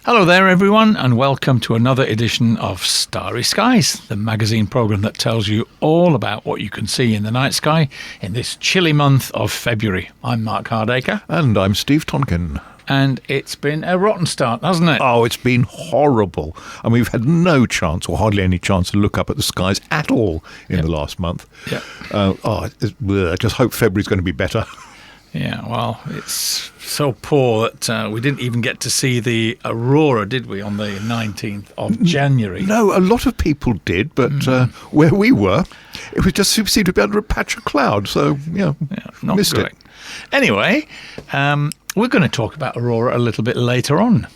Hello there everyone, and welcome to another edition of Starry Skies, the magazine programme that tells you all about what you can see in the night sky in this chilly month of February. I'm Mark Hardacre. And I'm Steve Tonkin. And it's been a rotten start, hasn't it? Oh, it's been horrible. And we've had no chance, or hardly any chance, to look up at the skies at all in the last month. Yeah. I just hope February's going to be better. Yeah, well, it's so poor that we didn't even get to see the aurora, did we, on the 19th of January? No, a lot of people did, but where we were, it was just seemed to be under a patch of cloud. So, not missed great. it. Anyway, we're going to talk about aurora a little bit later on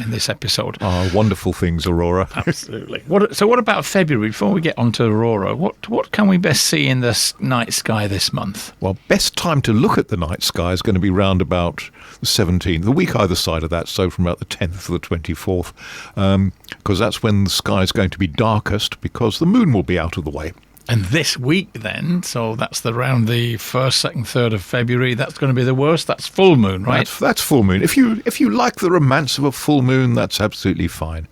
in this episode. Oh, wonderful things, aurora. Absolutely. So what about February? Before we get on to aurora, what can we best see in the night sky this month? Well, best time to look at the night sky is going to be round about the 17th, the week either side of that, so from about the 10th to the 24th, because that's when the sky is going to be darkest, because the moon will be out of the way. And this week then, so that's around the 1st, 2nd, 3rd of February, that's going to be the worst. That's full moon, right? That's full moon. If you like the romance of a full moon, that's absolutely fine.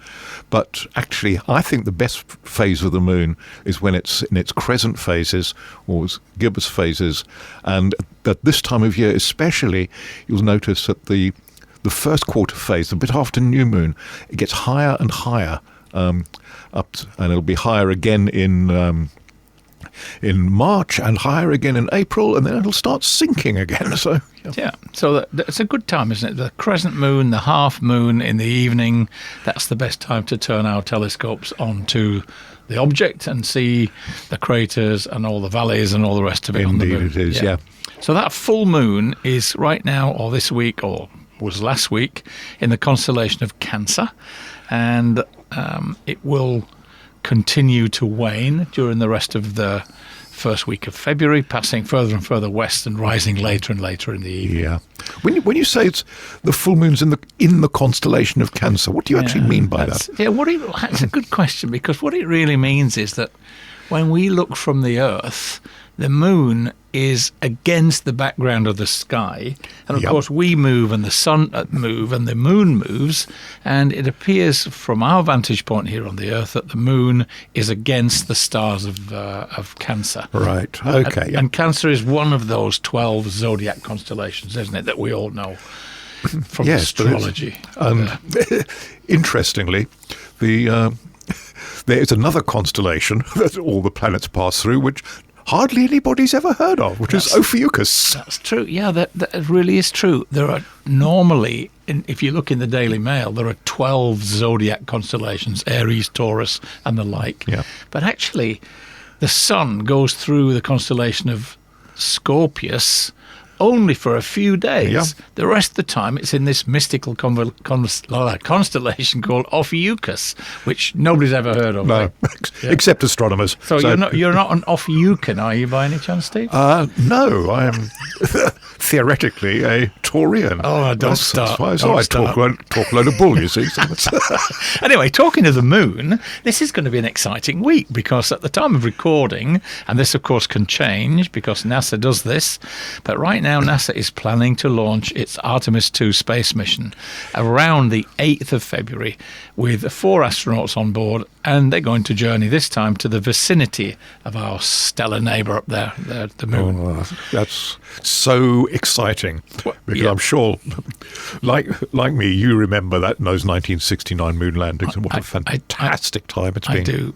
But actually, I think the best phase of the moon is when it's in its crescent phases, or its gibbous phases. And at this time of year especially, you'll notice that the first quarter phase, the bit after new moon, it gets higher and higher, and it'll be higher again in March and higher again in April, and then it'll start sinking again. So it's a good time, isn't it? The crescent moon, the half moon in the evening, that's the best time to turn our telescopes onto the object and see the craters and all the valleys and all the rest of it on the moon. Indeed it is, yeah. So that full moon is right now, or this week, or was last week, in the constellation of Cancer, and it will continue to wane during the rest of the first week of February, passing further and further west and rising later and later in the evening. Yeah. When you say it's the full moon's in the constellation of Cancer, what do you actually mean by that? Yeah, that's a good question, because what it really means is that when we look from the Earth, the moon is against the background of the sky, and of course we move and the sun move and the moon moves, and it appears from our vantage point here on the Earth that the moon is against the stars of Cancer. Right, okay. And Cancer is one of those 12 zodiac constellations, isn't it, that we all know from astrology. Interestingly, there is another constellation that all the planets pass through, which hardly anybody's ever heard of, which is Ophiuchus. That's true. Yeah, that really is true. There are normally, if you look in the Daily Mail, there are 12 zodiac constellations, Aries, Taurus, and the like. Yeah. But actually, the sun goes through the constellation of Scorpius only for a few days. Yeah. The rest of the time, it's in this mystical constellation called Ophiuchus, which nobody's ever heard of. No, except astronomers. So you're not an Ophiuchian, are you, by any chance, Steve? No, I am theoretically a Taurian. Oh, don't start. I talk a load of bull, you see. Anyway, talking of the moon, this is going to be an exciting week, because at the time of recording, and this of course can change because NASA does this, but right now NASA is planning to launch its Artemis 2 space mission around the 8th of February with 4 astronauts on board, and they're going to journey this time to the vicinity of our stellar neighbour up there, the moon. Oh, that's so exciting, because I'm sure, like me, you remember those 1969 moon landings, and what a fantastic time it's been. I do.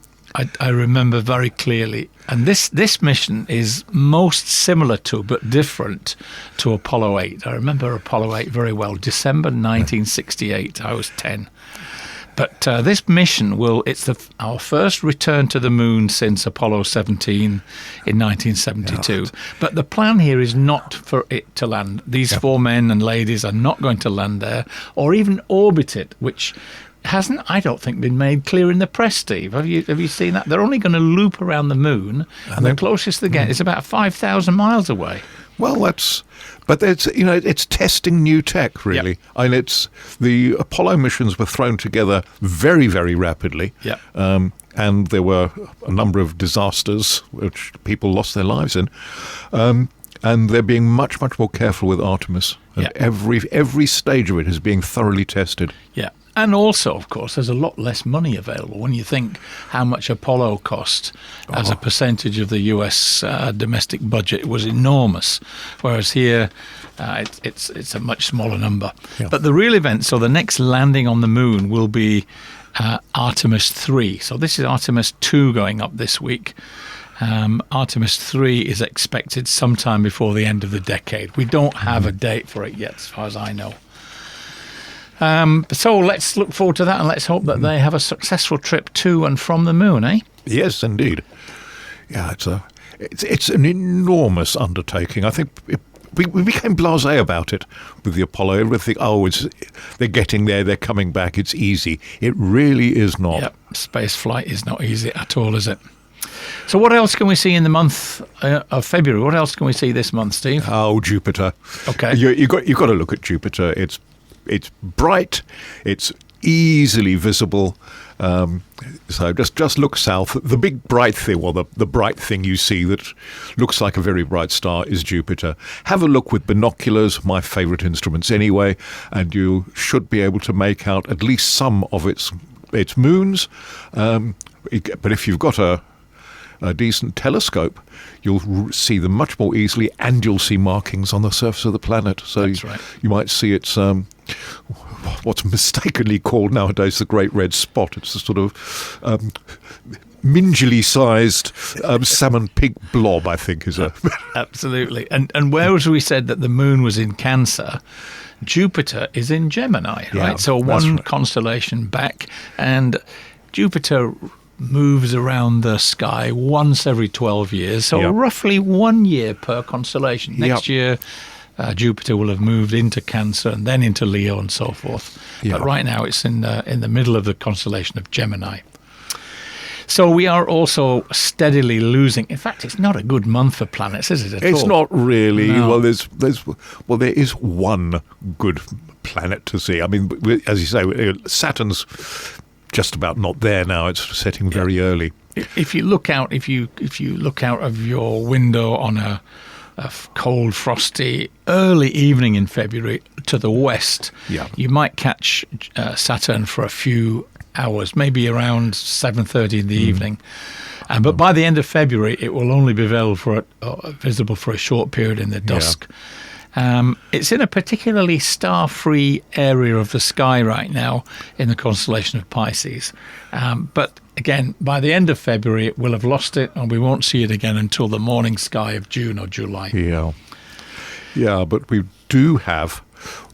I remember very clearly. And this mission is most similar to, but different to, Apollo 8. I remember Apollo 8 very well. December 1968, I was 10. But this mission it's our first return to the moon since Apollo 17 in 1972. Yeah. But the plan here is not for it to land. These 4 men and ladies are not going to land there or even orbit it, which hasn't, I don't think, been made clear in the press, Steve. Have you seen that? They're only going to loop around the moon, and the closest they get is about 5,000 miles away. Well, it's testing new tech, really. Yep. I mean, the Apollo missions were thrown together very, very rapidly. Yep. And there were a number of disasters which people lost their lives in. And they're being much, much more careful with Artemis. And every stage of it is being thoroughly tested. Yeah. And also, of course, there's a lot less money available when you think how much Apollo cost as a percentage of the US domestic budget. It was enormous, whereas here it's a much smaller number. Yeah. But the real event, so the next landing on the moon will be Artemis 3. So this is Artemis 2 going up this week. Artemis 3 is expected sometime before the end of the decade. We don't have a date for it yet, as far as I know. So let's look forward to that, and let's hope that they have a successful trip to and from the moon, eh? Yes, indeed. Yeah, it's an enormous undertaking. I think we became blasé about it with the Apollo. Everything, they're getting there, they're coming back, it's easy. It really is not. Yep, space flight is not easy at all, is it? So what else can we see in the month of February? What else can we see this month, Steve? Oh, Jupiter. Okay. You've got to look at Jupiter. It's bright. It's easily visible. So just look south. The big bright thing, well, the bright thing you see that looks like a very bright star is Jupiter. Have a look with binoculars, my favourite instruments anyway, and you should be able to make out at least some of its moons. But if you've got a decent telescope, you'll see them much more easily, and you'll see markings on the surface of the planet. So That's right. You might see its what's mistakenly called nowadays the Great Red Spot. It's a sort of mingily sized salmon pig blob, I think, is a Absolutely. And whereas we said that the moon was in Cancer, Jupiter is in Gemini, Yeah, right? So that's one right. constellation back, and Jupiter moves around the sky once every 12 years, so Yep. roughly 1 year per constellation. Next year, Jupiter will have moved into Cancer and then into Leo and so forth. Yep. But right now it's in the middle of the constellation of Gemini. So we are also steadily losing. In fact, it's not a good month for planets, is it? It's not really. No. Well, there is one good planet to see. I mean, as you say, Saturn's just about not there now. It's setting very early. If you look out, if you look out of your window on a cold, frosty, early evening in February to the west, Yeah. you might catch Saturn for a few hours, maybe around 7:30 in the evening. But by the end of February, it will only be visible for a short period in the dusk. It's in a particularly star-free area of the sky right now in the constellation of Pisces. But again, by the end of February, it will have lost it, and we won't see it again until the morning sky of June or July. Yeah, but we do have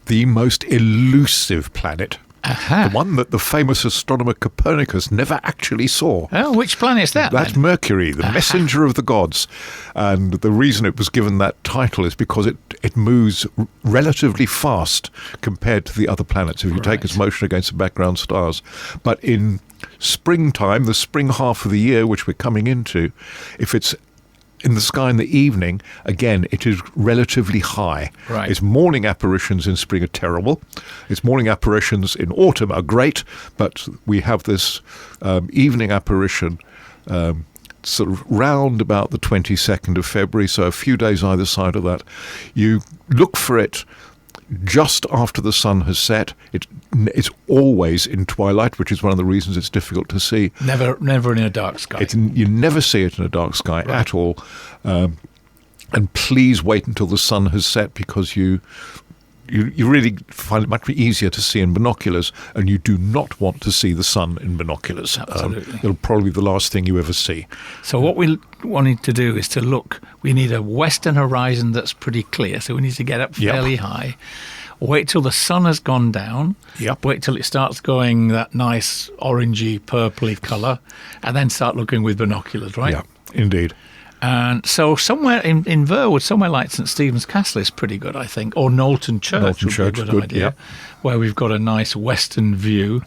the most elusive planet. Aha. The one that the famous astronomer Copernicus never actually saw. Oh, which planet is that? That's then? Mercury, the messenger of the gods. And the reason it was given that title is because it moves relatively fast compared to the other planets if you take its motion against the background stars. But in springtime, the spring half of the year, which we're coming into, if it's in the sky in the evening, again, it is relatively high. Right. Its morning apparitions in spring are terrible. Its morning apparitions in autumn are great, but we have this evening apparition sort of round about the 22nd of February, so a few days either side of that. You look for it just after the sun has set. It's always in twilight, which is one of the reasons it's difficult to see. Never in a dark sky. You never see it in a dark sky at all. And please wait until the sun has set, because you really find it much easier to see in binoculars, and you do not want to see the sun in binoculars. Absolutely. It'll probably be the last thing you ever see. So what we wanted to do is to look. We need a western horizon that's pretty clear, so we need to get up fairly high. Wait till the sun has gone down. Yep. Wait till it starts going that nice orangey, purpley colour, and then start looking with binoculars, right? Yeah, indeed. And so somewhere in Verwood, somewhere like St Stephen's Castle is pretty good, I think, or Knowlton Church would be a good idea, where we've got a nice western view.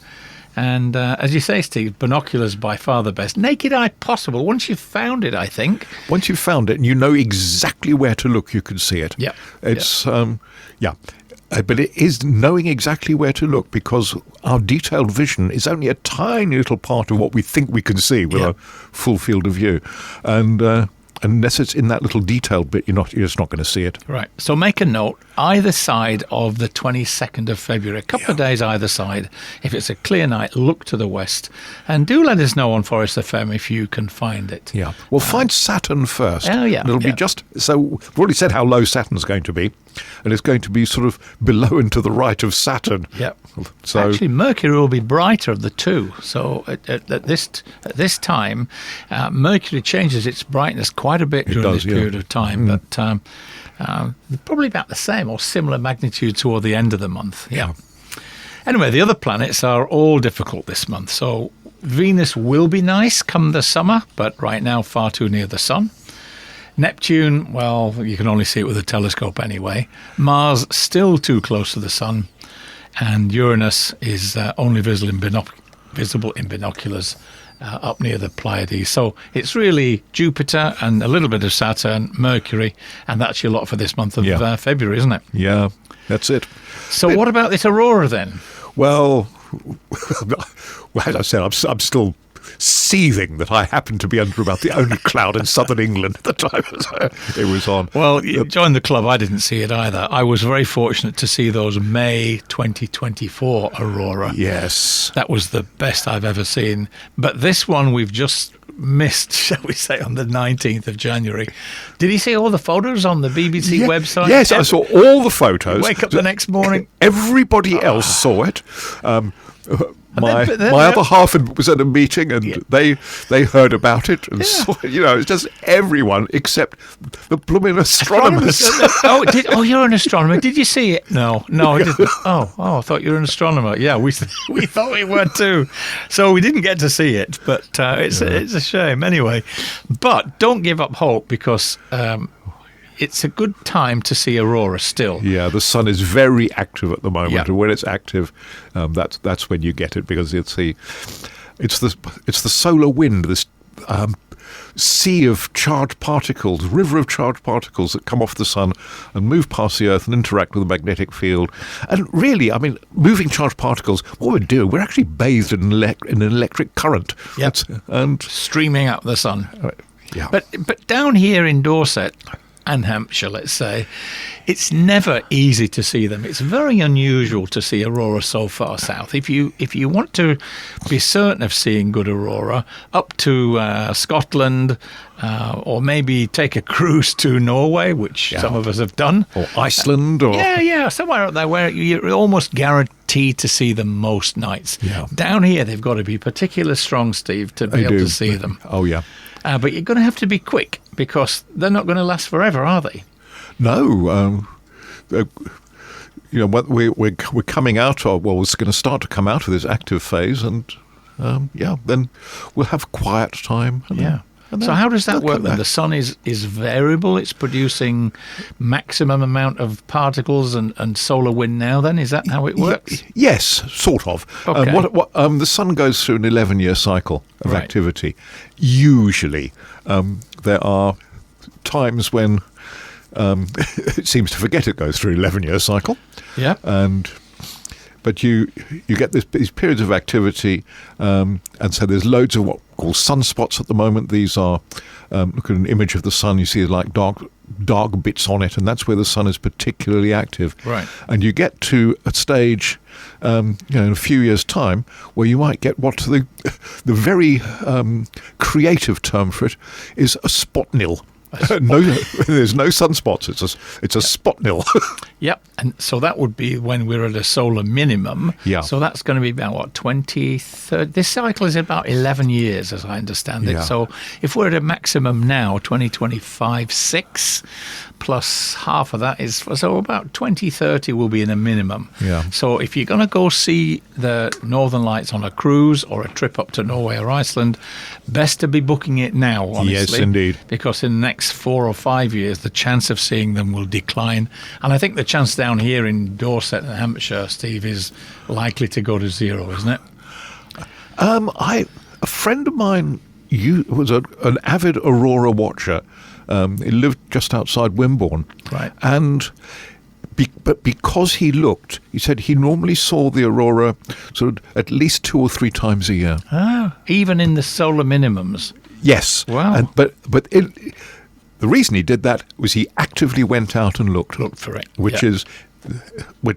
And as you say, Steve, binoculars by far the best. Naked eye possible, once you've found it, I think. Once you've found it and you know exactly where to look, you can see it. Yeah. It's, but it is knowing exactly where to look, because our detailed vision is only a tiny little part of what we think we can see with a full field of view. And unless it's in that little detailed bit, you're just not going to see it. Right. So make a note. either side of the 22nd of February, a couple of days either side. If it's a clear night, look to the west. And do let us know on Forest FM if you can find it. Yeah. Well, find Saturn first. Oh, yeah. And it'll be just, so we've already said how low Saturn's going to be, and it's going to be sort of below and to the right of Saturn. Yep. So actually, Mercury will be brighter of the two. So at this time, Mercury changes its brightness quite a bit during this period of time, but probably about the same or similar magnitude toward the end of the month. Yeah. Anyway, the other planets are all difficult this month. So Venus will be nice come the summer, but right now far too near the sun. Neptune, well, you can only see it with a telescope anyway. Mars, still too close to the sun. And Uranus is only visible in binoculars up near the Pleiades. So it's really Jupiter and a little bit of Saturn, Mercury, and that's your lot for this month of February, isn't it? Yeah, that's it. So what about this aurora then? Well, as I said, I'm still seething that I happened to be under about the only cloud in southern England at the time it was on. Well, you joined the club. I didn't see it either. I was very fortunate to see those May 2024 aurora. Yes. That was the best I've ever seen. But this one we've just missed, shall we say, on the 19th of January. Did you see all the photos on the BBC website? Yes, I saw all the photos. Wake up the next morning. Everybody else saw it. My other half was at a meeting and they heard about it and saw it. It's just everyone except the blooming astronomers. You're an astronomer. Did you see it? No, I didn't. I thought you were an astronomer. Yeah, we thought we were too. So we didn't get to see it, but it's a shame anyway. But don't give up hope because it's a good time to see aurora still. Yeah, the sun is very active at the moment, and when it's active, that's when you get it because it's the solar wind, this sea of charged particles, river of charged particles that come off the sun and move past the Earth and interact with the magnetic field. And really, I mean, moving charged particles, what we're doing, we're actually bathed in an electric current. Yep. And streaming out the sun. Yeah. But down here in Dorset and Hampshire, let's say, it's never easy to see them. It's very unusual to see aurora so far south. If you want to be certain of seeing good aurora, up to Scotland, or maybe take a cruise to Norway, which some of us have done, or Iceland, or somewhere up there where you're almost guaranteed to see them most nights. Yeah. Down here, they've got to be particularly strong, Steve, to be able to see them. Oh yeah. But you're going to have to be quick because they're not going to last forever, are they? No. We're coming out of, we're going to start to come out of this active phase, and then we'll have quiet time. So how does that work then? The sun is variable. It's producing maximum amount of particles and solar wind now then? Is that how it works? Yes, sort of. Okay. The sun goes through an 11-year cycle of activity. Usually. There are times when it seems to forget it goes through an 11-year cycle. Yeah. But you get these periods of activity, and so there's loads of what we call sunspots at the moment. These are, look at an image of the sun, you see like dark bits on it, and that's where the sun is particularly active. Right. And you get to a stage, in a few years' time, where you might get what the very creative term for it is a spot nil. No, there's no sunspots. It's a spot nil. Yep, and so that would be when we're at a solar minimum. Yeah. So that's going to be about 20, 30. This cycle is about 11 years, as I understand it. Yeah. So if we're at a maximum now, 2025, 6 plus half of that is so about 2030 will be in a minimum. Yeah. So if you're going to go see the Northern Lights on a cruise or a trip up to Norway or Iceland, best to be booking it now. Honestly, yes, indeed. Because in the next 4 or 5 years, the chance of seeing them will decline. And I think the chance down here in Dorset and Hampshire, Steve, is likely to go to zero, isn't it? A friend of mine was an avid aurora watcher. He lived just outside Wimborne. Right. And but because he looked, he said he normally saw the aurora sort of at least 2 or 3 times a year. Ah, even in the solar minimums. Yes. Wow. But the reason he did that was he actively went out and looked for it, which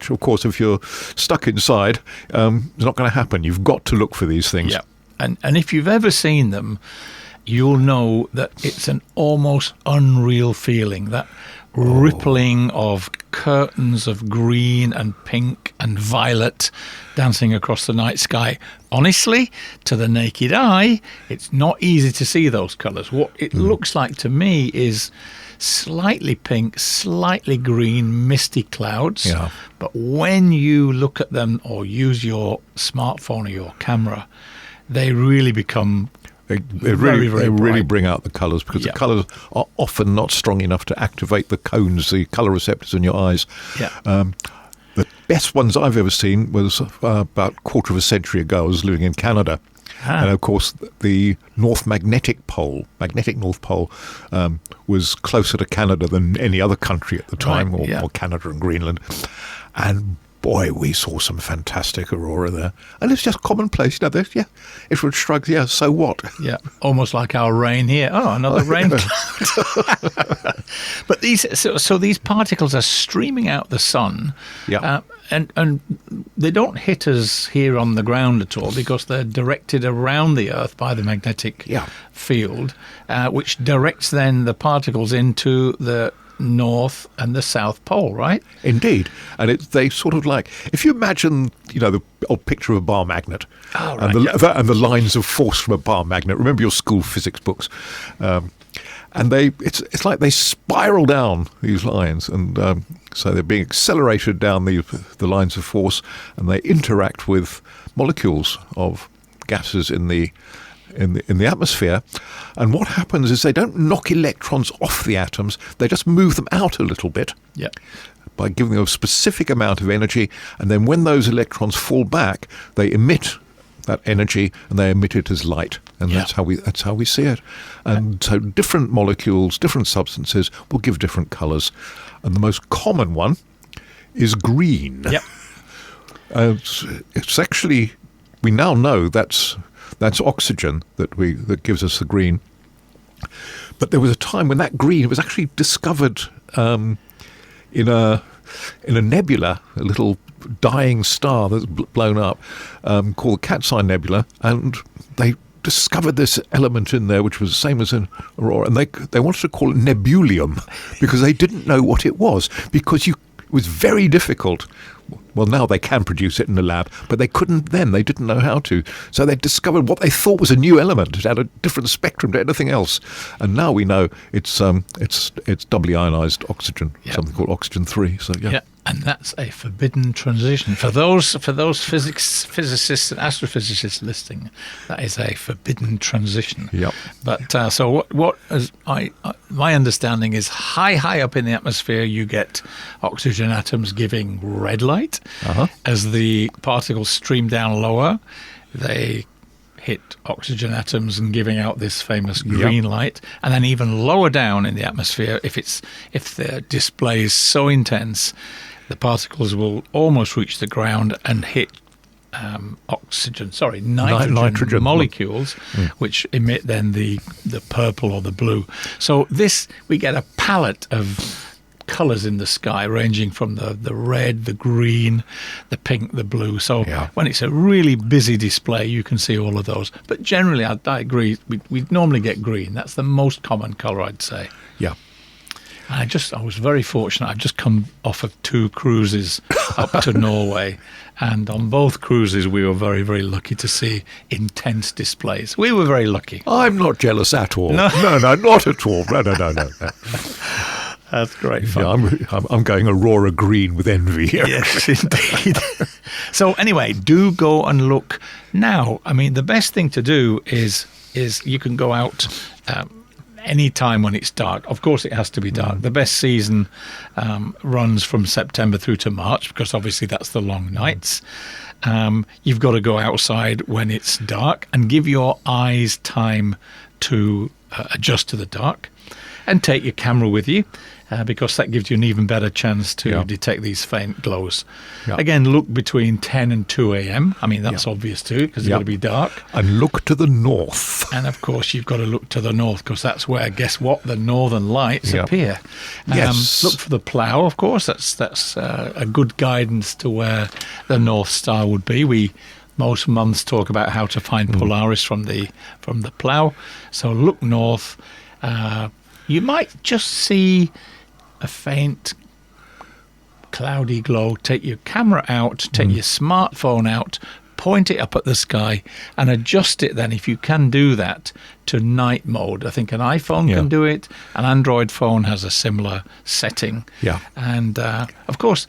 of course, if you're stuck inside, it's not going to happen. You've got to look for these things. Yeah, and if you've ever seen them, you'll know that it's an almost unreal feeling, that rippling of curtains of green and pink and violet dancing across the night sky. Honestly, to the naked eye, it's not easy to see those colours. What it looks like to me is slightly pink, slightly green, misty clouds. Yeah. But when you look at them or use your smartphone or your camera, they really become They very really bright. bring out the colours, because Yeah. the colours are often not strong enough to activate the cones, the colour receptors in your eyes. Yeah. The best ones I've ever seen was about a quarter of a century ago. I was living in Canada. And of course, the magnetic North Pole, was closer to Canada than any other country at the time, Right, yeah. or Canada and Greenland. And boy, we saw some fantastic aurora there. And it's just commonplace. Everyone shrugs, so what? Yeah, almost like our rain here. Oh, another rain cloud. But these particles are streaming out the sun. Yeah. And they don't hit us here on the ground at all, because they're directed around the Earth by the magnetic field, which directs then the particles into the North and the South Pole, right? Indeed. And they sort of like, if you imagine, the old picture of a bar magnet, and the lines of force from a bar magnet. Remember your school physics books. And it's like they spiral down these lines, and so they're being accelerated down the lines of force, and they interact with molecules of gases in the atmosphere. And what happens is they don't knock electrons off the atoms; they just move them out a little bit. Yeah. By giving them a specific amount of energy, and then when those electrons fall back, they emit that energy, and they emit it as light, and that's how we see it. And so different molecules, different substances will give different colours, and the most common one is green. Yep. It's actually, we now know that's oxygen that gives us the green. But there was a time when that green was actually discovered in a nebula, a little dying star that's blown up, called the Cat's Eye Nebula, and they discovered this element in there which was the same as an aurora, and they wanted to call it nebulium because they didn't know what it was, because it was very difficult. Well, now they can produce it in the lab, but they couldn't then. They didn't know how to. So they discovered what they thought was a new element. It had a different spectrum to anything else. And now we know it's doubly ionized oxygen, something called oxygen 3. So yeah. And that's a forbidden transition. For those physicists and astrophysicists listening, that is a forbidden transition. Yep. But so what is my understanding is high up in the atmosphere, you get oxygen atoms giving red light. As the particles stream down lower, they hit oxygen atoms and giving out this famous green light. And then even lower down in the atmosphere, if the display is so intense, the particles will almost reach the ground and hit nitrogen molecules, which emit then the purple or the blue. So we get a palette of colours in the sky, ranging from the red, the green, the pink, the blue. So when it's a really busy display, you can see all of those. But generally, I agree, we normally get green. That's the most common colour, I'd say. Yeah. I was very fortunate. I've just come off of 2 cruises up to Norway, and on both cruises we were very, very lucky to see intense displays. We were very lucky. I'm not jealous at all. No, not at all. No. That's great fun. Yeah, I'm going Aurora green with envy here. Yes, indeed. So anyway, do go and look now. I mean, the best thing to do is you can go out any time when it's dark. Of course, it has to be dark. The best season runs from September through to March, because obviously that's the long nights. You've got to go outside when it's dark and give your eyes time to adjust to the dark, and take your camera with you. because that gives you an even better chance to Yeah. detect these faint glows. Yeah. Again, look between 10 and 2 a.m. I mean, that's Yeah. obvious too, because it's Yeah. got to be dark. And look to the north. And of course, you've got to look to the north, because that's where, guess what, the northern lights Yeah. appear. Yes. Look for the plough, of course. That's a good guidance to where the North Star would be. Most months talk about how to find Polaris from the plough. So look north. You might just see a faint cloudy glow. Take your camera out, take your smartphone out, point it up at the sky, and adjust it then, if you can do that, to night mode. I think an iPhone Yeah. can do it. An Android phone has a similar setting. Yeah. And of course,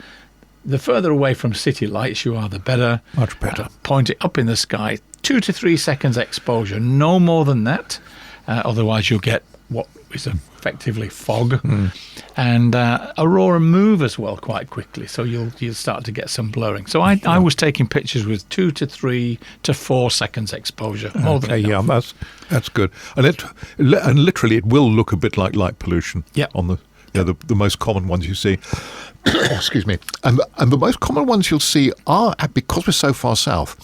the further away from city lights you are, the better. Much better. Point it up in the sky, 2 to 3 seconds exposure, no more than that. Otherwise, you'll get what is effectively fog. And aurora move as well quite quickly, so you'll start to get some blurring. So I was taking pictures with 2 to 3 to 4 seconds exposure. More than enough. Yeah, that's good. And literally, it will look a bit like light pollution. Yeah. On the most common ones you see. Excuse me. And the most common ones you'll see are, because we're so far south,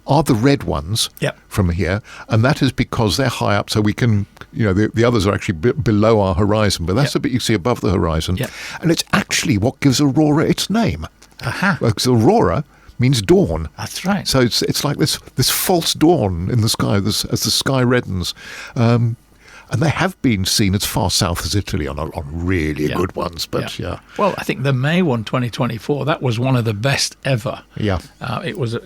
are the red ones Yep. from here, and that is because they're high up, so we can, the others are actually below our horizon, but that's Yep. the bit you see above the horizon. Yep. And it's actually what gives aurora its name. Aha. Because aurora means dawn. That's right. So it's like this false dawn in the sky as the sky reddens. And they have been seen as far south as Italy on really Yeah. good ones. But yeah. Well, I think the May one, 2024, that was one of the best ever. Yeah. It was a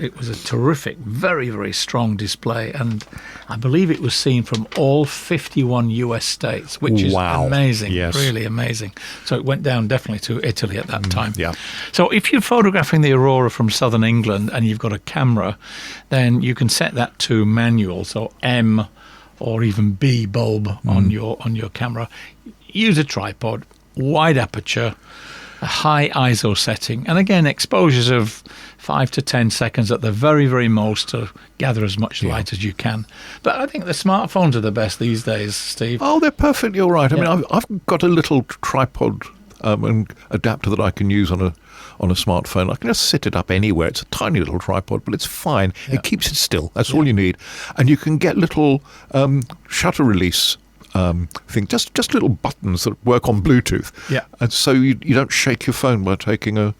terrific, very, very strong display, and I believe it was seen from all 51 US states, which is Wow. amazing, Yes. really amazing. So it went down definitely to Italy at that time. yeah. So if you're photographing the aurora from southern England and you've got a camera, then you can set that to manual, so M or even B bulb on your camera. Use a tripod, wide aperture, a high ISO setting, and again exposures of 5 to 10 seconds at the very, very most to gather as much light as you can. But I think the smartphones are the best these days, Steve. Oh, they're perfectly all right. I Yeah. mean, I've got a little tripod and adapter that I can use on a smartphone. I can just sit it up anywhere. It's a tiny little tripod, but it's fine. Yeah. It keeps it still. That's all you need. And you can get little shutter release thing, just little buttons that work on Bluetooth. Yeah. And so you don't shake your phone by taking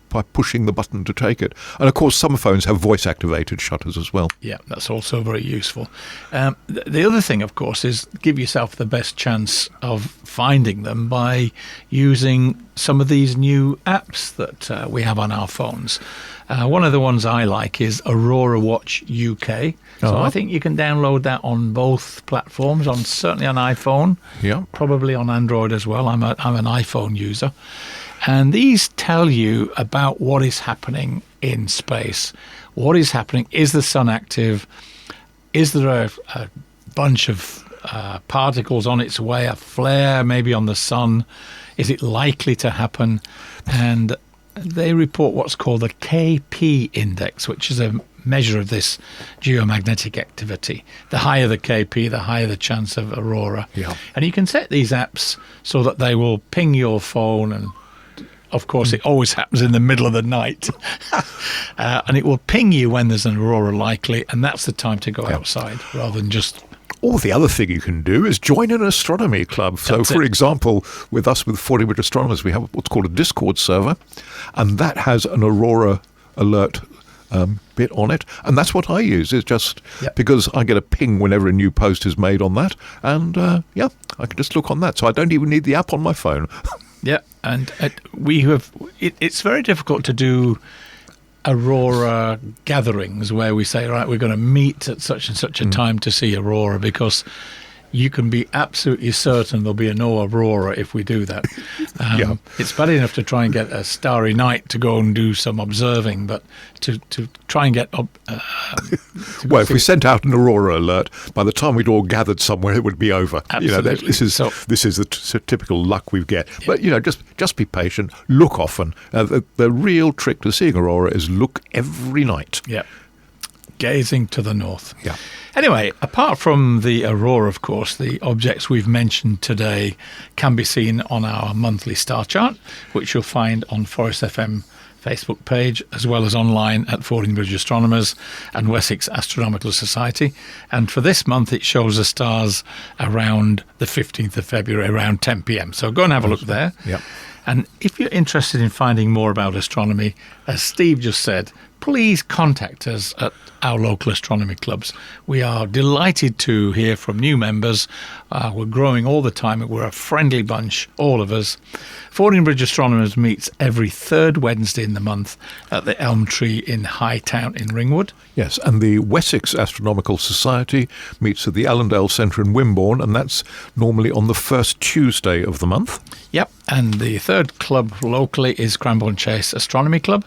by pushing the button to take it. And of course, some phones have voice-activated shutters as well. Yeah, that's also very useful. The other thing, of course, is give yourself the best chance of finding them by using some of these new apps that we have on our phones. One of the ones I like is Aurora Watch UK. So Oh. I think you can download that on both platforms, certainly on iPhone, Yeah. probably on Android as well. I'm an iPhone user. And these tell you about what is happening in space. What is happening? Is the sun active? Is there a bunch of particles on its way, a flare maybe on the sun? Is it likely to happen? And they report what's called the KP index, which is a measure of this geomagnetic activity. The higher the KP, the higher the chance of aurora. Yeah. And you can set these apps so that they will ping your phone, and of course it always happens in the middle of the night. And it will ping you when there's an aurora likely, and that's the time to go outside rather than just... Or the other thing you can do is join an astronomy club. So, That's for it. example, with 40-minute astronomers, we have what's called a Discord server, and that has an aurora alert bit on it. And that's what I use. It's just because I get a ping whenever a new post is made on that. And, I can just look on that. So I don't even need the app on my phone. Yeah, and it's very difficult to do aurora gatherings where we say, right, we're going to meet at such and such a time to see aurora, because you can be absolutely certain there'll be no aurora if we do that. It's bad enough to try and get a starry night to go and do some observing, but to try and get Well, if we sent out an aurora alert, by the time we'd all gathered somewhere, it would be over. Absolutely. This is the typical luck we get. But just be patient. Look often. The real trick to seeing aurora is look every night. Yeah. gazing to the north. Yeah. Anyway, apart from the aurora, of course, the objects we've mentioned today can be seen on our monthly star chart, which you'll find on Forest FM Facebook page, as well as online at Fordingbridge Astronomers and Wessex Astronomical Society. And for this month, it shows the stars around the 15th of February, around 10 p.m. So go and have a look there. Yep. And if you're interested in finding more about astronomy, as Steve just said, please contact us at our local astronomy clubs. We are delighted to hear from new members. We're growing all the time. We're a friendly bunch, all of us. Fordingbridge Astronomers meets every third Wednesday in the month at the Elm Tree in Hightown in Ringwood. Yes, and the Wessex Astronomical Society meets at the Allendale Centre in Wimborne, and that's normally on the first Tuesday of the month. Yep, and the third club locally is Cranbourne Chase Astronomy Club.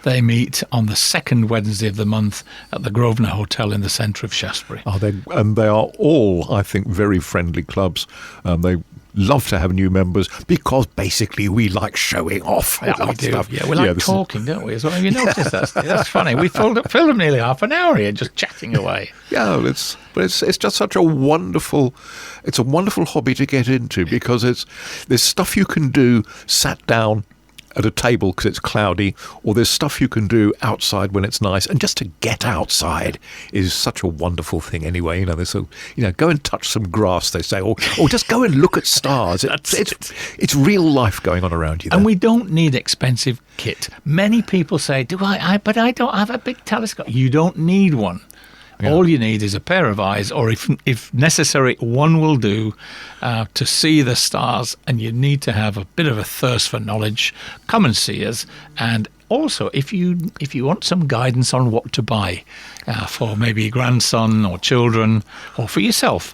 They meet on the second Wednesday of the month at the Grosvenor Hotel in the centre of Shaftesbury. And they are all, I think, very friendly clubs. They love to have new members because basically we like showing off. Yeah, we do. Yeah, we like talking, don't we? As well. Have you noticed that? That's funny. We filled up nearly half an hour here just chatting away. Yeah, it's just such a wonderful hobby to get into because there's stuff you can do sat down at a table because it's cloudy, or there's stuff you can do outside when it's nice, and just to get outside is such a wonderful thing anyway. Go and touch some grass, they say, or just go and look at stars. It's real life going on around you there. And we don't need expensive kit. Many people say, but I don't have a big telescope. You don't need one. Yeah. All you need is a pair of eyes, or if necessary, one will do to see the stars, and you need to have a bit of a thirst for knowledge. Come and see us. And also, if you want some guidance on what to buy for maybe your grandson or children or for yourself,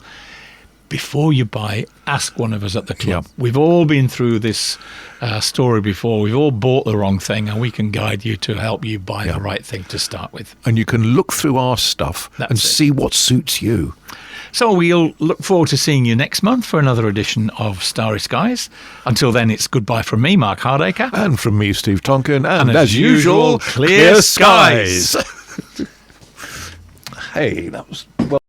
before you buy, ask one of us at the club. Yeah. We've all been through this story before. We've all bought the wrong thing, and we can guide you to help you buy the right thing to start with. And you can look through our stuff see what suits you. So we'll look forward to seeing you next month for another edition of Starry Skies. Until then, it's goodbye from me, Mark Hardacre. And from me, Steve Tonkin. And as usual, clear skies. Hey, that was...